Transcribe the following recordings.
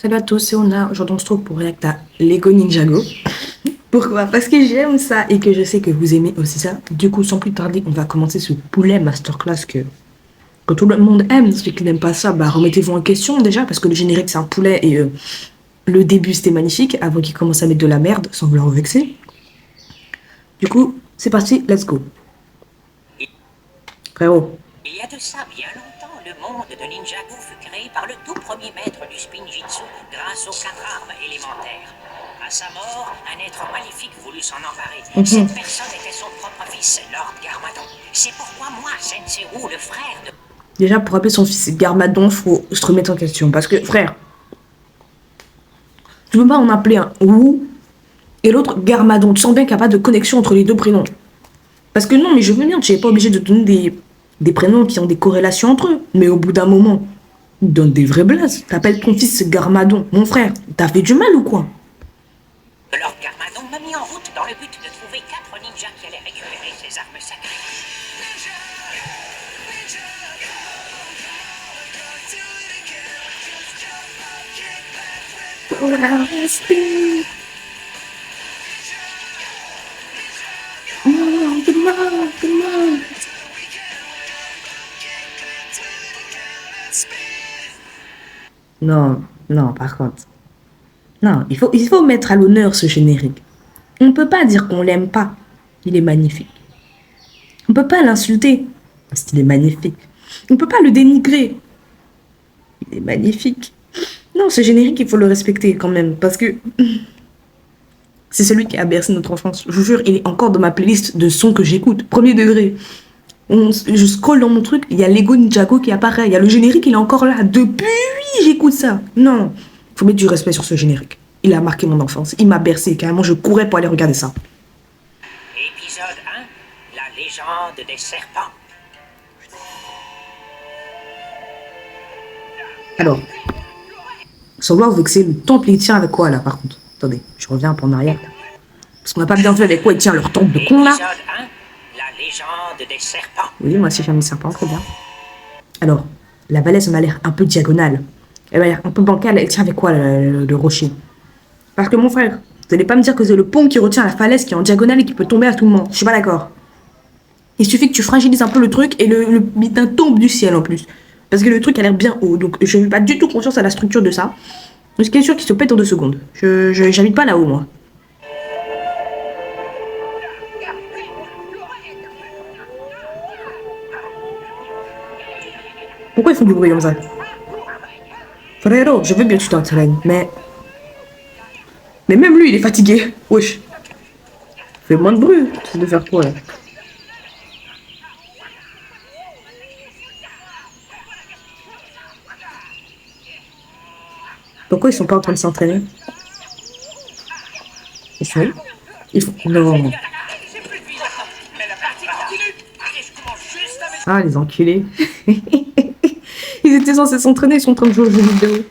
Salut à tous, c'est Ona. Aujourd'hui, on se trouve pour react à Lego Ninjago. Pourquoi? Parce que j'aime ça et que je sais que vous aimez aussi ça. Du coup, sans plus tarder, on va commencer ce poulet masterclass que tout le monde aime. Ceux qui n'aiment pas ça, bah remettez-vous en question déjà, parce que le générique, c'est un poulet et le début, c'était magnifique, avant qu'il commence à mettre de la merde, sans vouloir vous vexer. Du coup, c'est parti, let's go. Frérot. Il y a de ça bien longtemps, le monde de Ninjago fut créé par le tout premier maître du Spinjitzu grâce aux 4 armes élémentaires. À sa mort, un être maléfique voulut s'en emparer. Cette personne était son propre fils, Lord Garmadon. C'est pourquoi moi, Sensei Wu, le frère de... Déjà, pour appeler son fils Garmadon, faut se remettre en question. Parce que, frère, tu peux pas en appeler un Wu et l'autre Garmadon. Tu sens bien qu'il n'y a pas de connexion entre les deux prénoms. Parce que non, mais je veux bien, tu n'es pas obligé de donner des prénoms qui ont des corrélations entre eux. Mais au bout d'un moment, donne des vrais blazes. T'appelles ton fils Garmadon. Mon frère, t'as fait du mal ou quoi? Lord Garmadon m'a mis en route dans le but de trouver 4 ninjas qui allaient récupérer ses armes sacrées. Non, non, par contre. Non, il faut mettre à l'honneur ce générique. On ne peut pas dire qu'on l'aime pas. Il est magnifique. On ne peut pas l'insulter parce qu'il est magnifique. On ne peut pas le dénigrer. Il est magnifique. Non, ce générique, il faut le respecter quand même parce que c'est celui qui a bercé notre enfance. Je vous jure, il est encore dans ma playlist de sons que j'écoute. Premier degré. Je scrolle dans mon truc, il y a Lego Ninjago qui apparaît. Il y a le générique, il est encore là. Depuis, j'écoute ça. Non, faut mettre du respect sur ce générique. Il a marqué mon enfance. Il m'a bercé. Carrément, je courais pour aller regarder ça. Épisode 1, la légende des serpents. Alors, sans vouloir vexer, le temple, il tient avec quoi là par contre? Attendez, je reviens un peu en arrière. Parce qu'on n'a pas bien vu avec quoi il tient leur temple de con là. Épisode 1, la légende des serpents. Oui, moi aussi j'aime les serpents, très bien. Alors, la balèze m'a l'air un peu diagonale. Elle m'a l'air un peu bancale. Elle tient avec quoi le rocher? Parce que mon frère, vous n'allez pas me dire que c'est le pont qui retient la falaise qui est en diagonale et qui peut tomber à tout moment. Je suis pas d'accord. Il suffit que tu fragilises un peu le truc et le putain tombe du ciel en plus. Parce que le truc a l'air bien haut. Donc je n'ai pas du tout conscience à la structure de ça. Ce qui est sûr qu'il se pète en 2 secondes. J'habite pas là-haut, moi. Pourquoi ils font du bruit comme ça? Frérot, je veux bien que tu t'entraînes, mais... Mais même lui, il est fatigué. Wesh. Fais moins de bruit. Tu sais de faire quoi, là? Pourquoi ils sont pas en train de s'entraîner? Ils sont... Ils font... Non. Ah, les enculés. Ils étaient censés s'entraîner, ils sont en train de jouer aux jeux vidéo.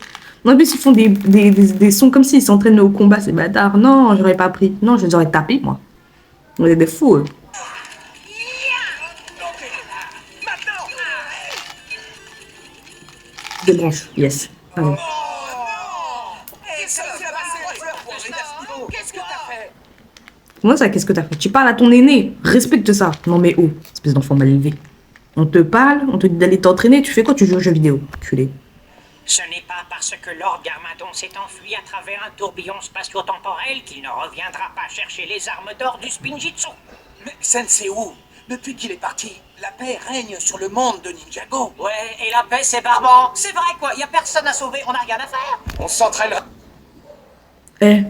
En plus, ils font des sons comme s'ils s'entraînaient au combat, ces bâtards. Non, j'aurais pas pris. Non, je les aurais tapés, moi. On est des fous, eux. Deux branches, yes. Allez. Comment ça, qu'est-ce que t'as fait? Tu parles à ton aîné. Respecte ça. Non mais oh, espèce d'enfant mal élevé. On te parle, on te dit d'aller t'entraîner, tu fais quoi? Tu joues aux jeux vidéo, culé. Ce n'est pas parce que Lord Garmadon s'est enfui à travers un tourbillon spatio-temporel qu'il ne reviendra pas chercher les armes d'or du Spinjitzu. Mais Sensei Wu, depuis qu'il est parti, la paix règne sur le monde de Ninjago. Ouais, et la paix c'est barbant. C'est vrai quoi, y a personne à sauver, on n'a rien à faire. On s'entraînera. Eh,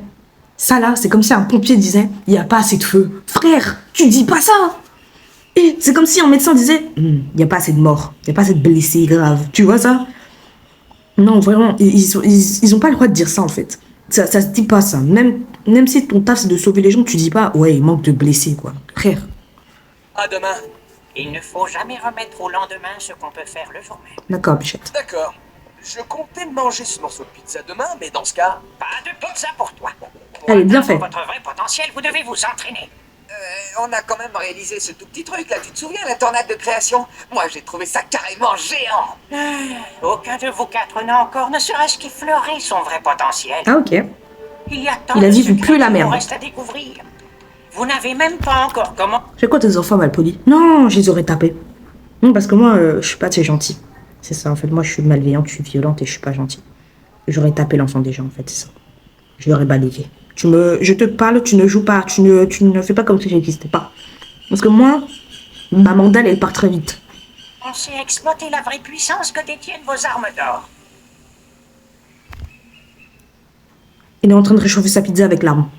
ça là, c'est comme si un pompier disait, il n'y a pas assez de feu. Frère, tu dis pas ça. Et c'est comme si un médecin disait, il n'y a pas assez de morts, il n'y a pas assez de blessés graves. Tu vois ça? Non, vraiment, ils ont pas le droit de dire ça en fait. Ça se dit pas ça. Même si ton taf c'est de sauver les gens, tu dis pas, ouais, il manque de blessés quoi. Frère. À demain. Il ne faut jamais remettre au lendemain ce qu'on peut faire le jour même. D'accord, Bichette. D'accord. Je comptais manger ce morceau de pizza demain, mais dans ce cas... Pas de pizza pour toi. Allez, bien Pour fait. votre vrai potentiel, vous devez vous entraîner. On a quand même réalisé ce tout petit truc là, tu te souviens, la tornade de création? Moi j'ai trouvé ça carrément géant. Aucun de vous quatre n'a encore ne serait-ce qu'effleuré son vrai potentiel. Ah, ok. Il y a tant Il a de dit, vous secrets puez la qu'il vous merde. reste à découvrir. Vous n'avez même pas encore comment... C'est quoi tes enfants malpolis? Non, je les aurais tapés. Non, parce que moi, je suis pas assez gentille. C'est ça, en fait. Moi, je suis malveillante, je suis violente et je suis pas gentille. J'aurais tapé l'enfant des gens, en fait, c'est ça. Je l'aurais balayé. Je te parle, tu ne joues pas. Tu ne fais pas comme si j'existais pas. Parce que moi, ma mandale, elle part très vite. On sait exploiter la vraie puissance que détiennent vos armes d'or. Il est en train de réchauffer sa pizza avec l'arme.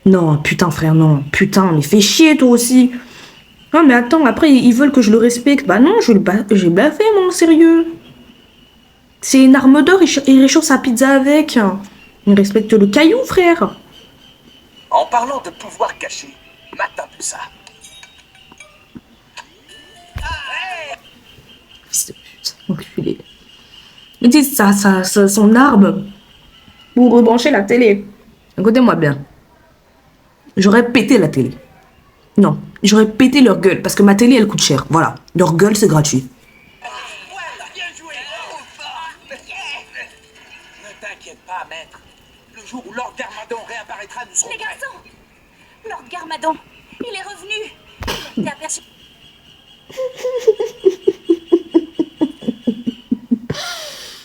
Non, putain, frère, non. Putain, mais fais chier, toi aussi. Non, mais attends, après, ils veulent que je le respecte. Bah non, j'ai baffé, mon sérieux. C'est une arme d'or, il réchauffe sa pizza avec. Il respecte le caillou, frère. En parlant de pouvoir caché, mate un peu ça. Fils de pute, enculé. Il dit son arme pour rebrancher la télé. Écoutez-moi bien. J'aurais pété la télé. Non, j'aurais pété leur gueule parce que ma télé, elle coûte cher. Voilà, leur gueule, c'est gratuit. Bien joué. Ne t'inquiète pas, maître. Le jour où Lord Garmadon réapparaîtra, nous serons Les prêts. garçons! Lord Garmadon, il est revenu! Il a été aperçu.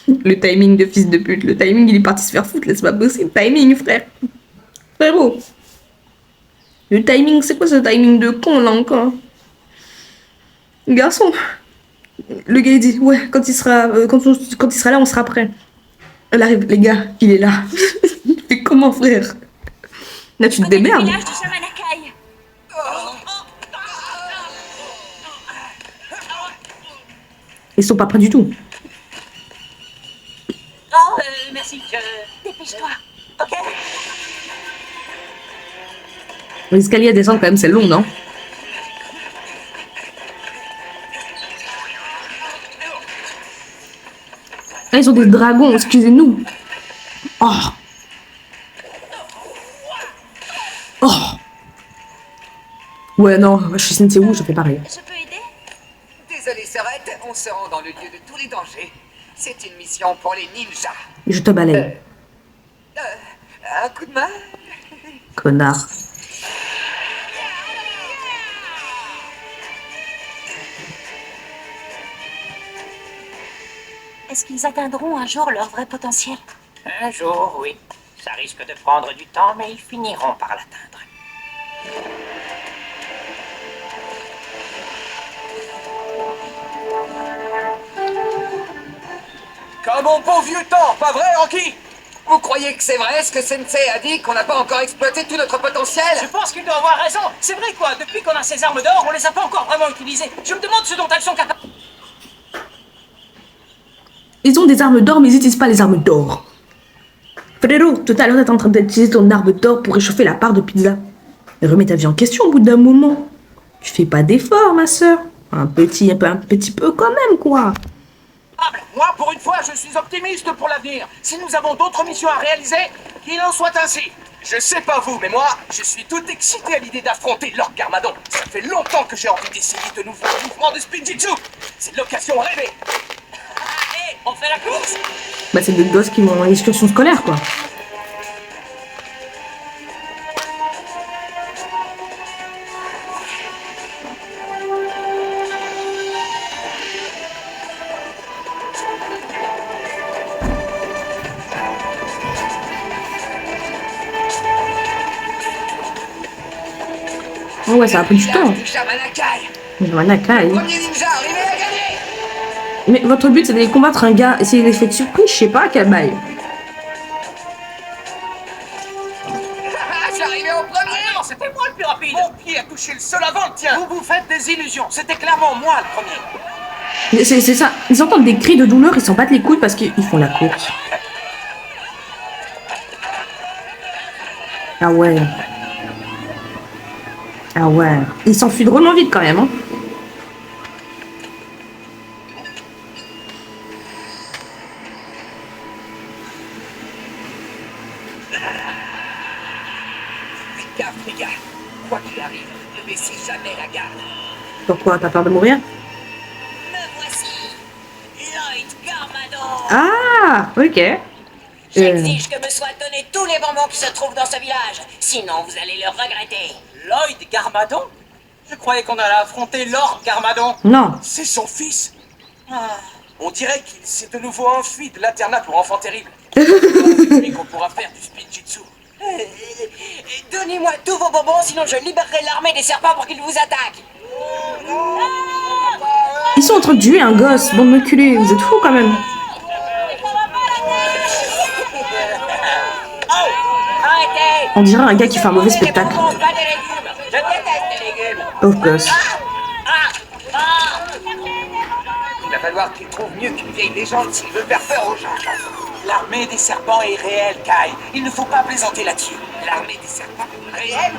Le timing de fils de pute, le timing, il est parti se faire foutre, là, c'est pas possible. Timing, frère. Frérot. Le timing, c'est quoi ce timing de con, là, encore? Garçon. Le gars, il dit, ouais, quand il sera là, on sera prêt. Elle arrive, les gars, il est là. Mais comment, frère? Là, tu te Venez du démerdes. village du Samanakai. Ils sont pas prêts du tout. Oh, merci, Dépêche-toi. Ok. L'escalier à descendre, quand même, c'est long, non? Ah, ils ont des dragons, excusez-nous. Oh. Oh. Ouais, non, je suis Sensei Wu, je fais pareil. Je peux aider? Désolé, Sorette, on se rend dans le lieu de tous les dangers. C'est une mission pour les ninjas. Je te balaye. Un coup de main? Connard. Est-ce qu'ils atteindront un jour leur vrai potentiel? Un jour, oui. Ça risque de prendre du temps, mais ils finiront par l'atteindre. Comme au bon vieux temps, pas vrai, Anki? Vous croyez que c'est vrai ce que Sensei a dit, qu'on n'a pas encore exploité tout notre potentiel? Je pense qu'il doit avoir raison. C'est vrai, quoi. Depuis qu'on a ces armes d'or, on les a pas encore vraiment utilisées. Je me demande ce dont elles sont capables. Ils ont des armes d'or, mais ils n'utilisent pas les armes d'or. Frérot, tout à l'heure, t'es en train d'utiliser ton arme d'or pour réchauffer la part de pizza. Remets ta vie en question au bout d'un moment. Tu fais pas d'effort, ma soeur. Un petit peu quand même, quoi. Moi, pour une fois, je suis optimiste pour l'avenir. Si nous avons d'autres missions à réaliser, qu'il en soit ainsi. Je sais pas vous, mais moi, je suis tout excité à l'idée d'affronter Lord Garmadon. Ça fait longtemps que j'ai envie d'essayer de nouveaux mouvements de Spinjitzu. C'est l'occasion rêvée. Allez, on fait la course. Bah, c'est des gosses qui vont à l'excursion scolaire, quoi. Oh ouais, ça a pris du temps. Du Shamanakai. Manakai. Premier ninja arrivé à gagner. Mais votre but, c'est d'aller combattre un gars. Essayer d'effet de surprise, je sais pas, quel bail. Je suis arrivé au premier. Non, c'était moi le plus rapide. Mon pied a touché le sol avant le tien. Vous faites des illusions. C'était clairement moi le premier. Mais c'est ça. Ils entendent des cris de douleur, ils s'en battent les couilles parce qu'ils font la course. Ah ouais. Ah ouais. Ils s'enfuient drôlement vite quand même, hein. Fais gaffe, les gars. Quoi qu'il arrive, baisser jamais la garde. Pourquoi? T'as peur de mourir? Me voici, Lloyd Garmadon. Ah, ok. J'exige que me soient donnés tous les bonbons qui se trouvent dans ce village. Sinon, vous allez le regretter. Lloyd Garmadon? Je croyais qu'on allait affronter Lord Garmadon. Non. C'est son fils. On dirait qu'il s'est de nouveau enfui de l'internat pour enfants terribles. C'est lui qu'on pourra faire du spinjitzu. Donnez-moi tous vos bonbons, sinon je libérerai l'armée des serpents pour qu'ils vous attaquent. Ils sont en train de tuer un gosse, bande de culés. Vous êtes fous quand même. Arrêtez! On dirait un gars qui fait un mauvais spectacle. Pas des légumes. Je déteste les légumes. Pauvre gosse. Il va falloir qu'il trouve mieux qu'une vieille légende s'il veut faire peur aux gens. L'armée des serpents est réelle, Kai. Il ne faut pas plaisanter là-dessus. L'armée des serpents réelle?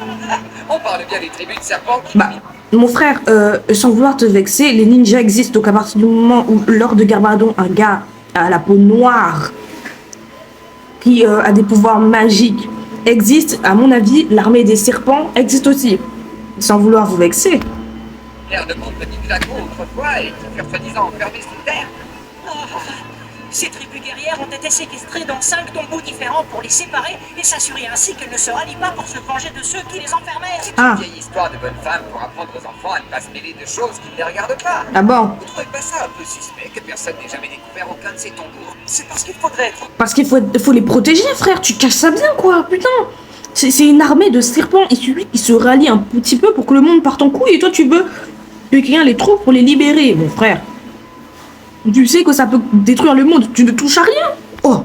On parle bien des tribus de serpents qui... Bah, mon frère, sans vouloir te vexer, les ninjas existent. Donc à partir du moment où Lord Garmadon, un gars à la peau noire, qui a des pouvoirs magiques, existe, à mon avis, l'armée des serpents existe aussi. Sans vouloir vous vexer. l'air de monde de Ninjago autrefois et qui furent soi-disant enfermés sous terre. Ces tribus guerrières ont été séquestrées dans 5 tombeaux différents pour les séparer et s'assurer ainsi qu'elles ne se rallient pas pour se venger de ceux qui les enfermèrent. C'est Ah. une vieille histoire de bonne femme pour apprendre aux enfants à ne pas se mêler de choses qui ne les regardent pas. Ah bon? Vous trouvez pas ça un peu suspect que personne n'ait jamais découvert aucun de ces tombeaux? C'est parce qu'il faudrait être... Parce qu'il faut les protéger, frère. Tu caches ça bien, quoi. Putain. C'est une armée de serpents. Il suffit qu'ils se rallient un petit peu pour que le monde parte en couille. Et toi, tu veux que quelqu'un les trouve pour les libérer, mon frère. Tu sais que ça peut détruire le monde. Tu ne touches à rien. Oh.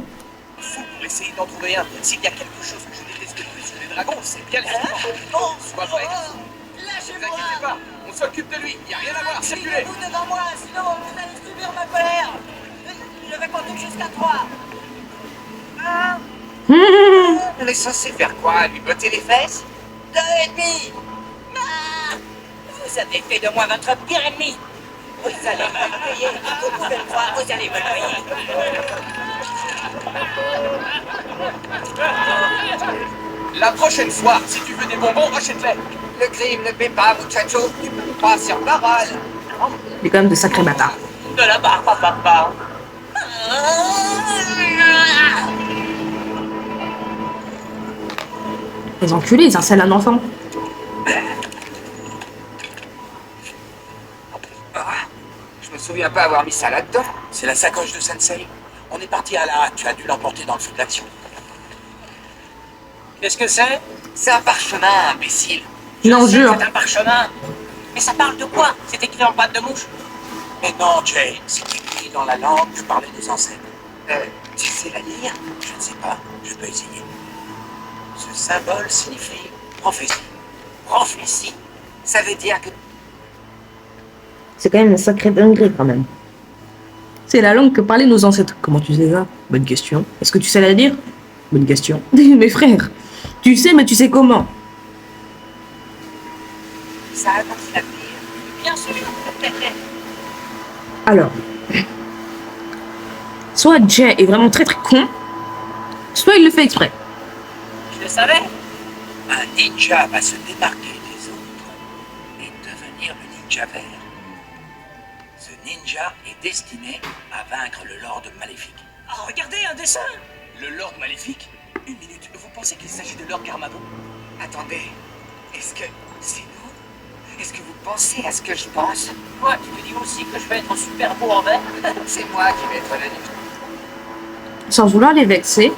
fou pour essayer d'en trouver un. S'il y a quelque chose que je déteste le plus chez les dragons, c'est bien les serpents. Sois vrai. Ne vous inquiétez pas, on s'occupe de lui. Y a rien à voir, circulez. Vous devant moi, sinon vous allez subir ma colère. Je vais compter jusqu'à 3. On est censé faire quoi? Lui botter les fesses? 2 et demi. Vous avez fait de moi votre pire ennemi. Vous allez me le payer. Vous pouvez le croire, vous allez me le payer. La prochaine fois, si tu veux des bonbons, achète-les. Le crime ne paie pas, muchacho. Tu peux pas sur parole. Il est quand même de sacrés bâtards. De la barre, papa. Les enculés, ils harcèlent un enfant. Je me souviens pas avoir mis ça là-dedans. C'est la sacoche de Sensei. On est parti à la hâte, tu as dû l'emporter dans le feu de l'action. Qu'est-ce que c'est? C'est un parchemin, imbécile. Non, jure. C'est un parchemin. Mais ça parle de quoi? C'est écrit en pâte de mouche. Mais non, Jay, c'est écrit dans la langue que parlaient nos ancêtres. Tu sais la lire? Je ne sais pas, je peux essayer. Ce symbole signifie prophétie. Prophétie. Ça veut dire que... C'est quand même une sacrée dinguerie, quand même. C'est la langue que parlaient nos ancêtres. Comment tu sais ça? Bonne question. Est-ce que tu sais la dire? Bonne question. Mes frères, tu sais, mais tu sais comment? Ça annonce l'avenir. Bien sûr. Alors, soit Jay est vraiment très très con, soit il le fait exprès. Je le savais. Un ninja va se démarquer des autres et devenir le ninja vert. Ce ninja est destiné à vaincre le Lord Maléfique. Oh, regardez, un dessin. Le Lord Maléfique? Une minute, vous pensez qu'il s'agit de Lord Garmadon? Attendez, est-ce que c'est nous? Est-ce que vous pensez à ce que je pense? Toi, tu me dis aussi que je vais être super beau en vert. C'est moi qui vais être le ninja. Sans vouloir les vexer,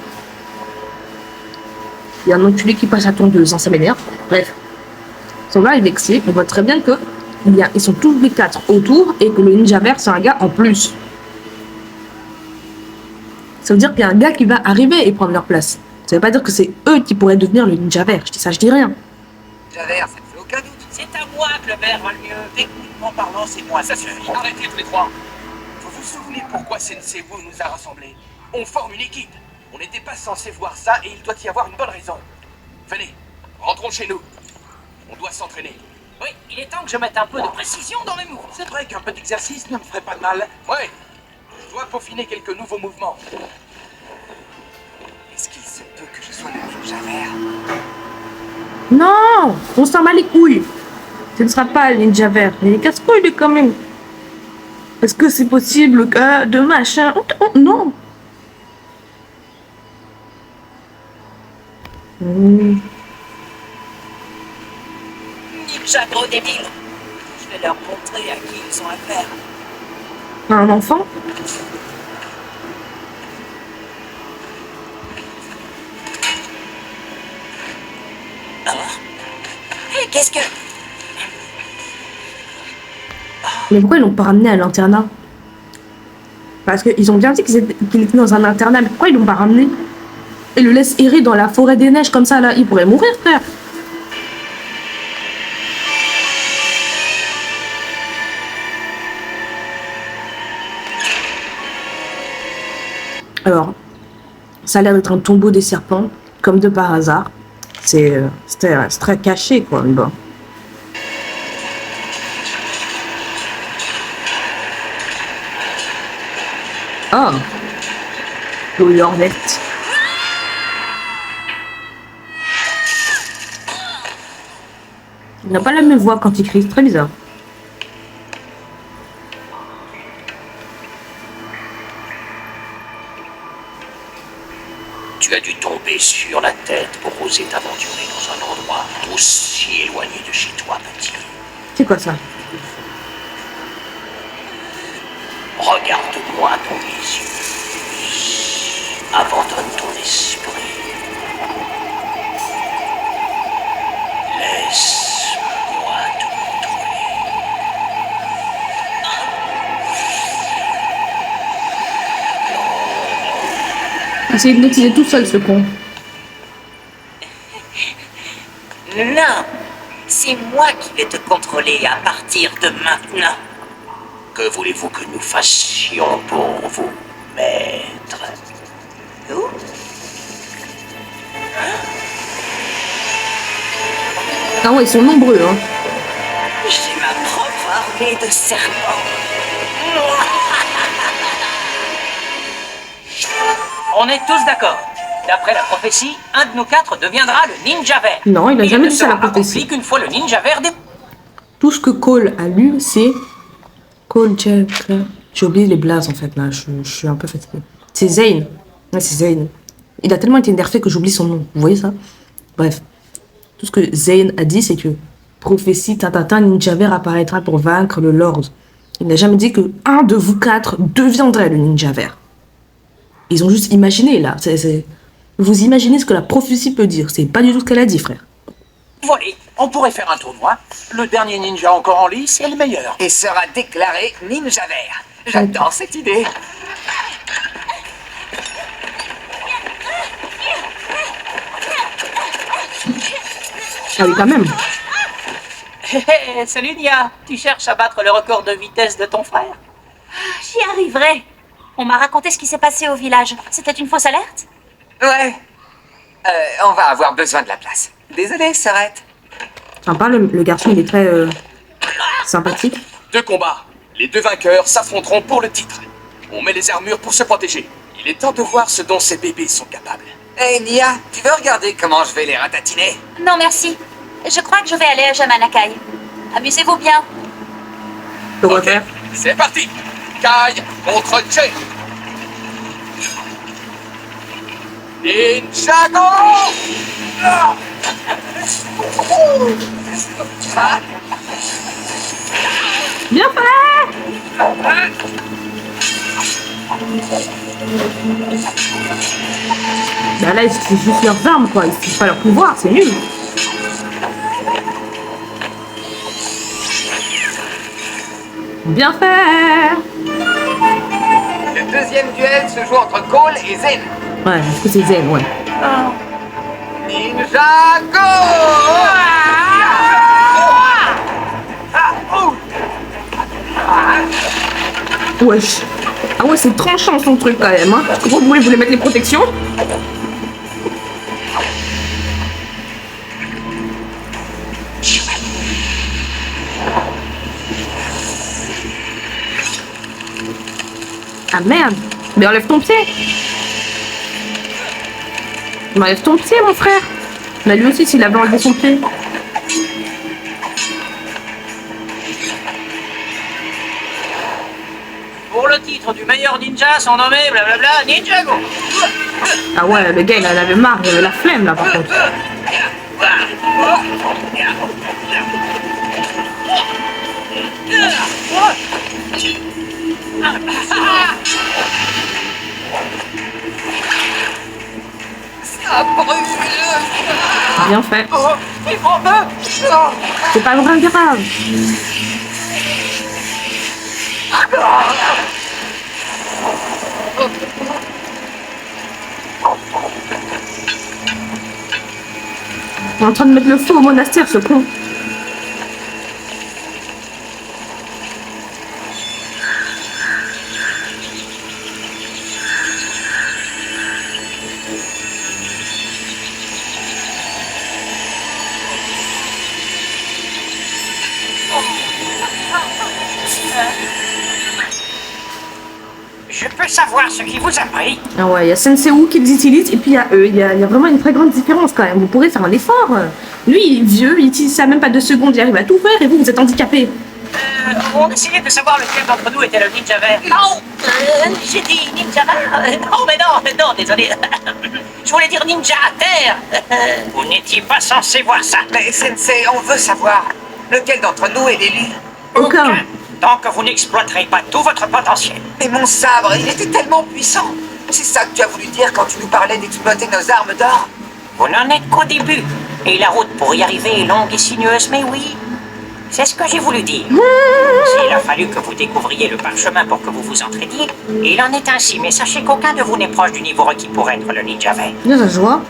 il y a un enculé qui passe à tondeuse, hein, ça m'énerve. Bref, sans vouloir les vexer, on voit très bien que ils sont tous les 4 autour et que le ninja vert c'est un gars en plus. Ça veut dire qu'il y a un gars qui va arriver et prendre leur place. Ça veut pas dire que c'est eux qui pourraient devenir le ninja vert. Je dis ça, je dis rien. Ninja vert, ça ne fait aucun doute. C'est à moi que le vert va le mieux. Techniquement parlant, c'est moi, ça suffit. Arrêtez tous les trois. Vous vous souvenez pourquoi Sensei Wu nous a rassemblés? On forme une équipe. On n'était pas censé voir ça et il doit y avoir une bonne raison. Venez, rentrons chez nous. On doit s'entraîner. Oui, il est temps que je mette un peu de précision dans mes mouvements. C'est vrai qu'un peu d'exercice ne me ferait pas de mal. Ouais, je dois peaufiner quelques nouveaux mouvements. Est-ce qu'il se peut que je sois le ninja vert? Non, on s'en bat les couilles. Ce ne sera pas le ninja vert. Mais casse-couille quand même. Est-ce que c'est possible que de machin... Non. Ninja gros débile. Je vais leur montrer à qui ils ont affaire. Un enfant? Hé, qu'est-ce que... Mais pourquoi ils l'ont pas ramené à l'internat? Parce qu'ils ont bien dit qu'il était dans un internat, mais pourquoi ils l'ont pas ramené? Ils le laissent errer dans la forêt des neiges comme ça, là. Il pourrait mourir, frère. Alors, ça a l'air d'être un tombeau des serpents, comme de par hasard. C'est très caché, quoi. Bon. Oh, Louis Hornet. Il n'a pas la même voix quand il crie, c'est très bizarre. Tu as dû tomber sur la tête pour oser t'aventurer dans un endroit aussi éloigné de chez toi, petit. C'est quoi ça? Regarde-moi dans les yeux. Abandonne ton esprit. Laisse-moi te contrôler. Il s'est hypnotisé tout seul, ce con. Non, c'est moi qui vais te contrôler à partir de maintenant. Que voulez-vous que nous fassions pour vous, maître? Nous? Ah ouais, ils sont nombreux, hein. J'ai ma propre armée de serpents. On est tous d'accord. D'après la prophétie, un de nous quatre deviendra le ninja vert. Non, il a Et jamais ne dit ça, sera la prophétie. accompli qu'une fois le ninja vert Tout ce que Cole a lu, c'est... Cole, Jack... J'ai oublié les blazes, en fait, là. Je suis un peu fatiguée. C'est Zane. Ouais, c'est Zane. Il a tellement été nerfé que j'oublie son nom. Vous voyez ça? Bref. Tout ce que Zane a dit, c'est que... Prophétie, tatatin, ninja vert apparaîtra pour vaincre le Lord. Il n'a jamais dit que un de vous quatre deviendrait le ninja vert. Ils ont juste imaginé, là. Vous imaginez ce que la prophétie peut dire. C'est pas du tout ce qu'elle a dit, frère. Voilà, on pourrait faire un tournoi. Le dernier ninja encore en lice est le meilleur. Et sera déclaré ninja vert. J'adore cette idée. Ah oui, quand même. Hé hé, salut Nia. Tu cherches à battre le record de vitesse de ton frère? J'y arriverai. On m'a raconté ce qui s'est passé au village. C'était une fausse alerte? Ouais. On va avoir besoin de la place. Désolé, Sorette. Sympa, le garçon, il est très... sympathique. 2 combats. Les 2 vainqueurs s'affronteront pour le titre. On met les armures pour se protéger. Il est temps de voir ce dont ces bébés sont capables. Hey Nia, tu veux regarder comment je vais les ratatiner? Non, merci. Je crois que je vais aller à Jamanakai. Amusez-vous bien. Le refaire. C'est parti. Kai contre Jay. Ninjago! Ah! Bien fait! Bah là, c'est juste leurs armes, quoi. C'est pas leur pouvoir, c'est nul. Bien fait! Le deuxième duel se joue entre Cole et Zen. Ouais, est-ce que c'est Zen, ouais. Ninjago! Wesh. Ah ouais, c'est tranchant son truc quand même, hein. Vous voulez mettre les protections? Ah merde. Mais enlève ton pied. Enlève ton pied, mon frère. Mais lui aussi, s'il avait enlevé son pied. maîtres du meilleur ninja sont nommés blablabla Ninjago. Ah ouais, le gars, il en avait marre, il avait la flemme, là, par contre. Ça brûle. Bien fait. Oh, il prend peu. C'est pas vraiment grave. On est en train de mettre le feu au monastère, ce con. Je peux savoir ce qui vous a pris? Ah ouais, il y a Sensei Wu qui les utilise et puis il y a eux. Il y a vraiment une très grande différence quand même. Vous pourrez faire un effort. Lui, il est vieux, il utilise ça même pas 2 secondes, il arrive à tout faire et vous, vous êtes handicapé. On essayait de savoir lequel d'entre nous était le ninja vert. Non, j'ai dit ninja. Non, non, désolé. Je voulais dire ninja à terre. Vous n'étiez pas censé voir ça. Mais Sensei, on veut savoir lequel d'entre nous est l'élu. Aucun. Tant que vous n'exploiterez pas tout votre potentiel. Mais mon sabre, il était tellement puissant. C'est ça que tu as voulu dire quand tu nous parlais d'exploiter nos armes d'or? Vous n'en êtes qu'au début. Et la route pour y arriver est longue et sinueuse, mais oui. C'est ce que j'ai voulu dire. S'il a fallu que vous découvriez le parchemin pour que vous vous entraidiez, il en est ainsi, mais sachez qu'aucun de vous n'est proche du niveau requis pour être le ninja vert. Bien, ça se voit.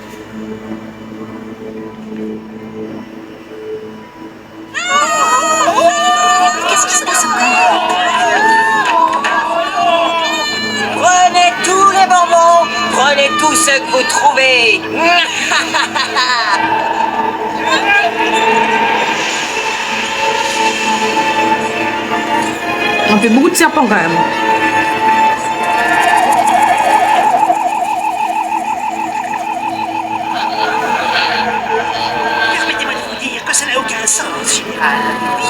Qu'est-ce qui se passe encore? Prenez tous les bonbons. Prenez tout ce que vous trouvez. On fait beaucoup de serpents quand même. Permettez-moi de vous dire que ça n'a aucun sens, général.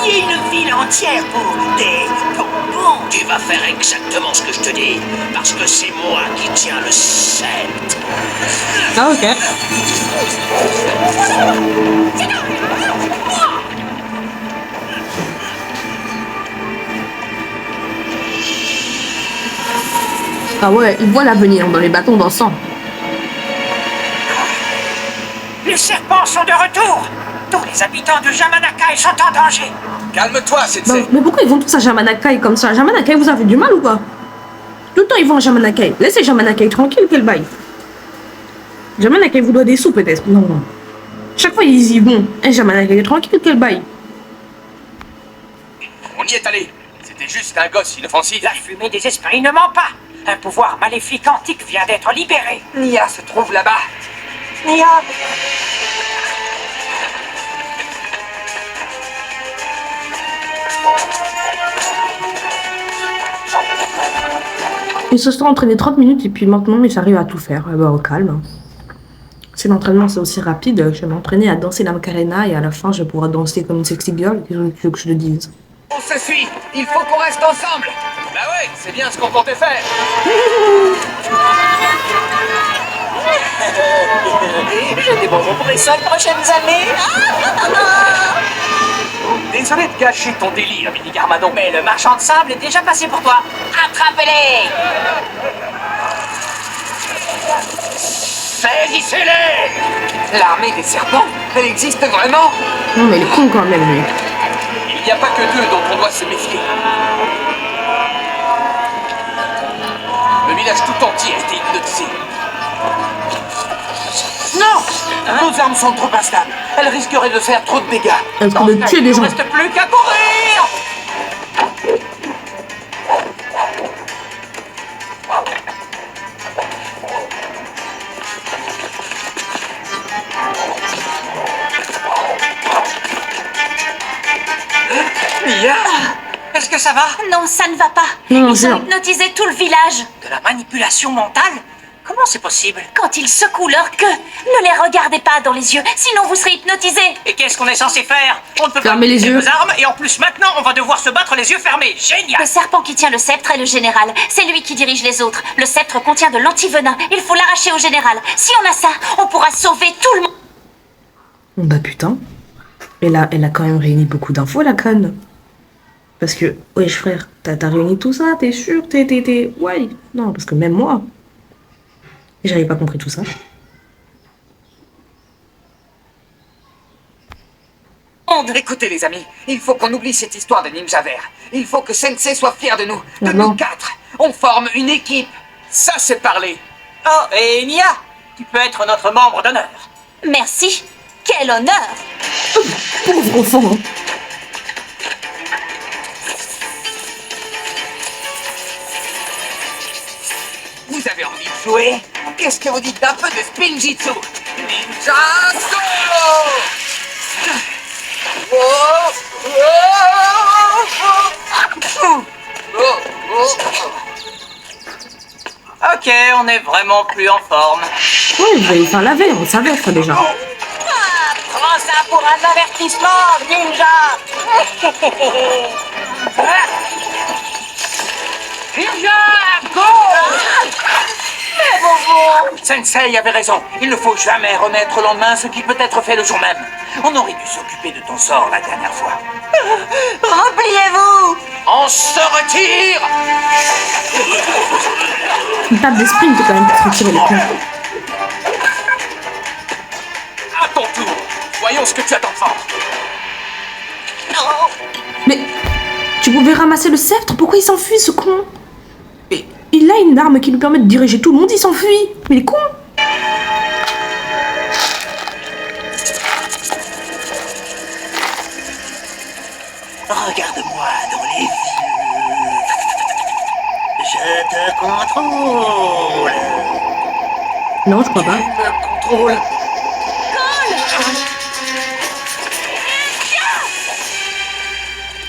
Piller une ville entière pour des bonbons. Tu vas faire exactement ce que je te dis, parce que c'est moi qui tiens le sceptre. Ah ok. Ah ouais, il voit l'avenir dans les bâtons d'encens. Les serpents sont de retour. Tous les habitants de Jamanakai sont en danger. Calme-toi, Sensei. Mais pourquoi ils vont tous à Jamanakai comme ça? Jamanakai, vous avez du mal ou pas? Tout le temps ils vont à Jamanakai. Laissez Jamanakai tranquille, quel bail. Jamanakai vous doit des sous peut-être. Non, non. Chaque fois ils y vont. Jamanakai tranquille, quel bail. On y est allé. C'était juste un gosse inoffensif. La fumée des esprits ne ment pas. Un pouvoir maléfique antique vient d'être libéré. Nia se trouve là-bas. Nia. Ils se sont entraînés 30 minutes et puis maintenant ils arrivent à tout faire. Bah, au calme. Si l'entraînement c'est aussi rapide, je vais m'entraîner à danser la Macarena et à la fin je pourrai danser comme une sexy girl. Qu'est-ce que tu veux que je te dise? On se suit. Il faut qu'on reste ensemble. Bah ouais, c'est bien ce qu'on comptait faire. J'ai des bonbons pour les 5 prochaines années. Désolé de gâcher ton délire, Mini Garmadon. Mais le marchand de sable est déjà passé pour toi. Attrapez-les. Saisissez-les. L'armée des serpents, elle existe vraiment? Non mais il est con quand même lui. Il n'y a pas que d'eux dont on doit se méfier. Le village tout entier a été hypnotisé. Non! Nos armes sont trop instables. Elles risqueraient de faire trop de dégâts. Elles sont de tuer des Il gens. ne reste plus qu'à courir. Mia! Est-ce que ça va? Non, ça ne va pas. Non, Ils ont non. hypnotisé tout le village. De la manipulation mentale? Comment c'est possible? Quand ils secouent leur queue, ne les regardez pas dans les yeux, sinon vous serez hypnotisés. Et qu'est-ce qu'on est censé faire? On ne peut Fermez pas les utiliser yeux. nos armes, et en plus maintenant, on va devoir se battre les yeux fermés. Génial! Le serpent qui tient le sceptre est le général. C'est lui qui dirige les autres. Le sceptre contient de l'antivenin. Il faut l'arracher au général. Si on a ça, on pourra sauver tout le monde. Bah putain. Elle a quand même réuni beaucoup d'infos, la conne. Parce que, wesh frère, t'as réuni tout ça, t'es sûr, ouais. Non, parce que même moi, j'avais pas compris tout ça. Écoutez les amis, il faut qu'on oublie cette histoire de ninja vert. Il faut que Sensei soit fier de nous. De Ah nous bon? 4. On forme une équipe. Ça c'est parlé. Oh, et Nia, tu peux être notre membre d'honneur. Merci. Quel honneur. Pauvre enfant. Vous avez envie de jouer? Qu'est-ce que vous dites d'un peu de Spinjitzu? Ninja Solo! Oh, oh, oh, oh, oh. Ok, on est vraiment plus en forme. Ouais, vous allez faire la veille, on savait ça déjà. Prends ça pour un avertissement, ninja! Ninja, go! Sensei avait raison. Il ne faut jamais remettre au lendemain ce qui peut être fait le jour même. On aurait dû s'occuper de ton sort la dernière fois. Repliez-vous. On se retire! Une table de sprint quand même pour se retirer les coups. À ton tour. Voyons ce que tu as d'enfant. Mais tu pouvais ramasser le sceptre, pourquoi il s'enfuit ce con? Et il a une arme qui lui permet de diriger tout le monde, il s'enfuit. Mais il est con. Regarde-moi dans les yeux. Je te contrôle. Non, je crois pas. Me contrôle.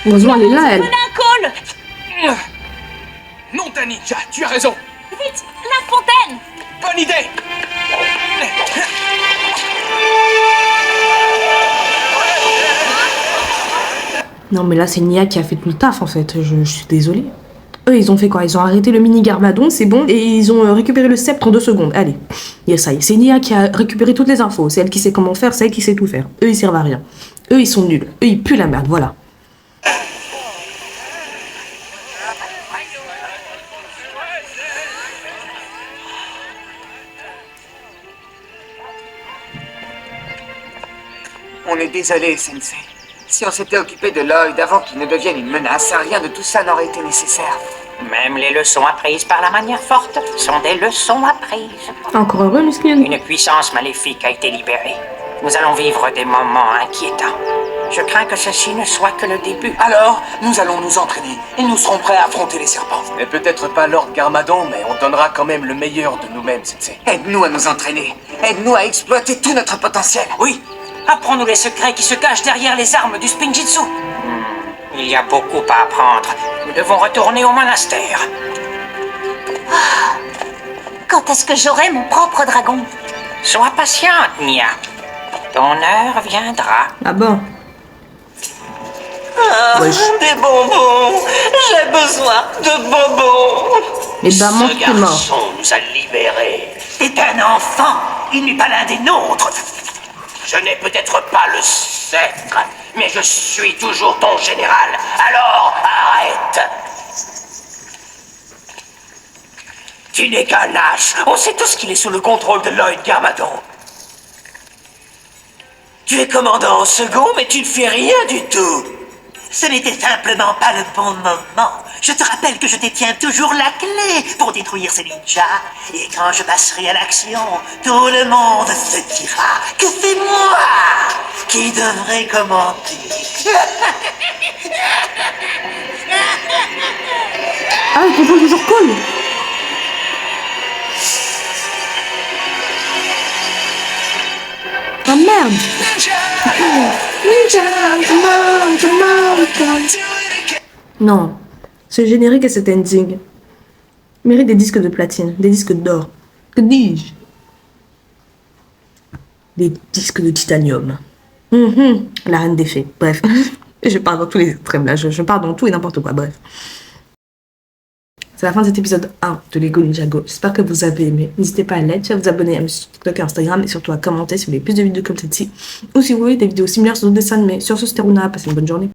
Heureusement, elle est là, elle. Prenez un call. Non, ta ninja, tu as raison. Vite, la fontaine. Bonne idée. Non, mais là, c'est Nia qui a fait tout le taf, en fait. Je suis désolée. Eux, ils ont fait quoi? Ils ont arrêté le mini Garmadon, c'est bon, et ils ont récupéré le sceptre en 2 secondes. Allez, yes, ça y est. C'est Nia qui a récupéré toutes les infos. C'est elle qui sait comment faire, c'est elle qui sait tout faire. Eux, ils servent à rien. Eux, ils sont nuls. Eux, ils puent la merde, voilà. On est désolé, Sensei. Si on s'était occupé de Lloyd avant qu'il ne devienne une menace, rien de tout ça n'aurait été nécessaire. Même les leçons apprises par la manière forte sont des leçons apprises. Encore heureux, Muscline. Une puissance maléfique a été libérée. Nous allons vivre des moments inquiétants. Je crains que ceci ne soit que le début. Alors, nous allons nous entraîner et nous serons prêts à affronter les serpents. Mais peut-être pas Lord Garmadon, mais on donnera quand même le meilleur de nous-mêmes, Sensei. Aide-nous à nous entraîner. Aide-nous à exploiter tout notre potentiel. Oui, apprends-nous les secrets qui se cachent derrière les armes du Spinjitzu. Il y a beaucoup à apprendre. Nous devons retourner au monastère. Quand est-ce que j'aurai mon propre dragon? Sois patiente, Nia. Ton heure viendra. Ah bon? Wesh. Des bonbons. J'ai besoin de bonbons. Et bah, mon Ce est mort. garçon nous a libérés. C'est un enfant. Il n'est pas l'un des nôtres. Je n'ai peut-être pas le sceptre, mais je suis toujours ton général. Alors, arrête. Tu n'es qu'un lâche. On sait tous qu'il est sous le contrôle de Lloyd Garmadon. Tu es commandant en second, mais tu ne fais rien du tout. Ce n'était simplement pas le bon moment. Je te rappelle que je détiens toujours la clé pour détruire ces ninjas. Et quand je passerai à l'action, tout le monde se dira que c'est moi qui devrais commenter. Ah, il contrôle toujours Cole. Oh merde. Non, ce générique et cet ending méritent des disques de platine, des disques d'or. Que dis-je? Des disques de titanium. La reine des fées. Bref. Je pars dans tous les extrêmes là. Je pars dans tout et n'importe quoi. Bref. C'est la fin de cet épisode 1 de Lego Ninjago. J'espère que vous avez aimé. N'hésitez pas à liker, à vous abonner à mes TikTok et Instagram et surtout à commenter si vous voulez plus de vidéos comme celle-ci ou si vous voulez des vidéos similaires sur d'autres dessins animés. Sur ce, c'était Runa. Passez une bonne journée.